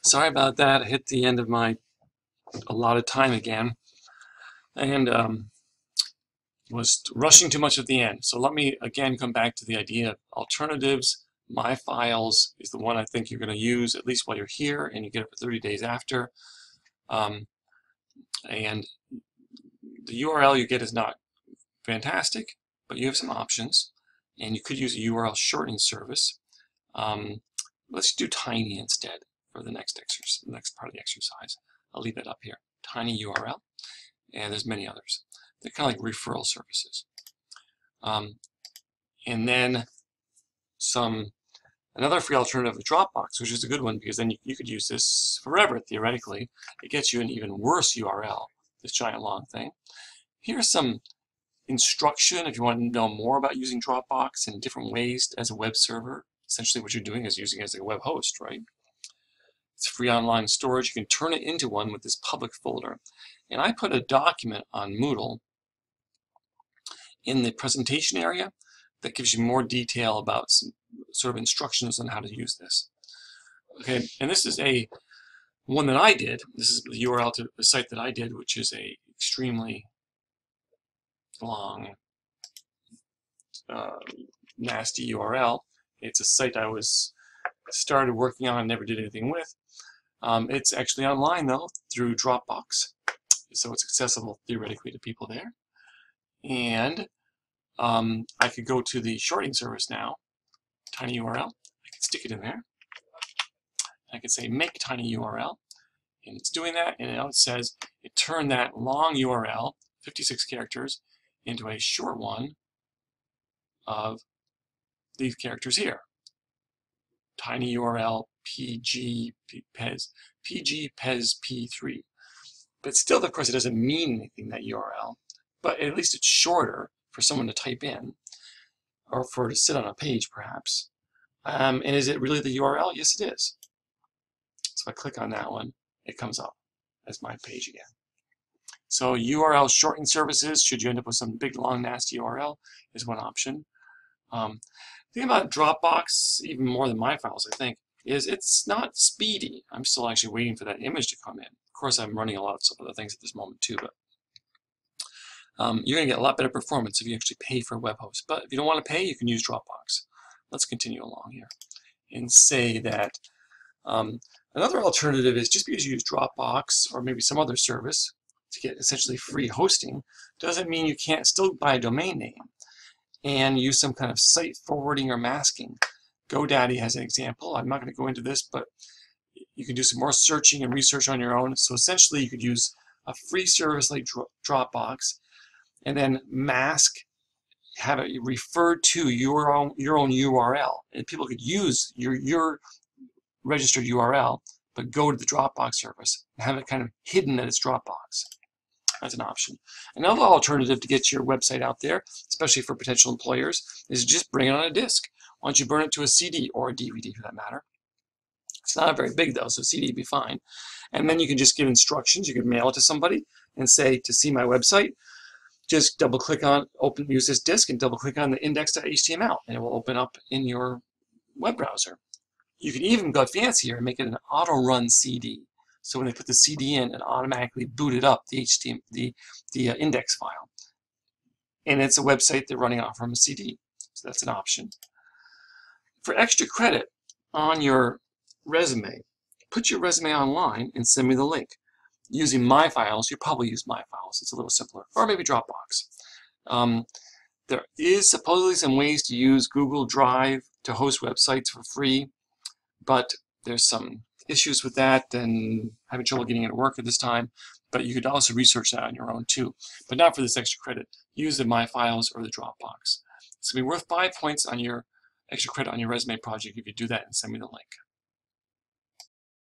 Sorry about that. I hit the end of my allotted time again and was rushing too much at the end. So let me again come back to the idea of alternatives. My Files is the one I think you're going to use at least while you're here, and you get it for 30 days after. And the URL you get is not fantastic, but you have some options, and you could use a URL shortening service. Let's do Tiny instead for the next part of the exercise. I'll leave that up here. Tiny URL, and there's many others. They're kind of like referral services. And then another free alternative is Dropbox, which is a good one because then you could use this forever, theoretically. It gets you an even worse URL, this giant long thing. Here's some instruction if you want to know more about using Dropbox in different ways as a web server. Essentially what you're doing is using it as a web host, right? It's free online storage. You can turn it into one with this public folder. And I put a document on Moodle in the presentation area that gives you more detail about some sort of instructions on how to use this. Okay, and this is one that I did. This is the URL to the site that I did, which is a extremely long, nasty URL. It's a site I started working on and never did anything with. It's actually online though through Dropbox, so it's accessible theoretically to people there. And I could go to the shortening service now, tiny URL. I could stick it in there. I could say make tiny URL, and it's doing that. And now it says it turned that long URL, 56 characters, into a short one of these characters here. Tiny URL PG Pez P3. But still, of course, it doesn't mean anything, that URL. But at least it's shorter for someone to type in, or for it to sit on a page, perhaps. And is it really the URL? Yes, it is. So if I click on that one, it comes up as my page again. So URL shortening services, should you end up with some big, long, nasty URL, is one option. The thing about Dropbox, even more than My Files, I think, is it's not speedy. I'm still actually waiting for that image to come in. Of course, I'm running a lot of some other things at this moment too, but you're going to get a lot better performance if you actually pay for a web host. But if you don't want to pay, you can use Dropbox. Let's continue along here and say that another alternative is, just because you use Dropbox or maybe some other service to get essentially free hosting doesn't mean you can't still buy a domain name and use some kind of site forwarding or masking. GoDaddy has an example. I'm not going to go into this, but you can do some more searching and research on your own. So essentially you could use a free service like Dropbox and then mask, have it referred to your own URL, and people could use your registered URL, but go to the Dropbox service and have it kind of hidden that it's Dropbox. That's an option. Another alternative to get your website out there, especially for potential employers, is just bring it on a disk. Why don't you burn it to a CD or a DVD for that matter? It's not very big though, so CD would be fine. And then you can just give instructions. You can mail it to somebody and say, to see my website, just double click on, use this disk and double click on the index.html, and it will open up in your web browser. You can even go fancier and make it an auto-run CD. So when they put the CD in, it automatically booted up the index file. And it's a website they're running off from a CD. So that's an option. For extra credit on your resume, put your resume online and send me the link. Using My Files, you probably use My Files. It's a little simpler. Or maybe Dropbox. There is supposedly some ways to use Google Drive to host websites for free, but there's some issues with that and having trouble getting it to work at this time. But you could also research that on your own too. But not for this extra credit. Use the My Files or the Dropbox. It's going to be worth 5 points on your extra credit on your resume project if you do that and send me the link.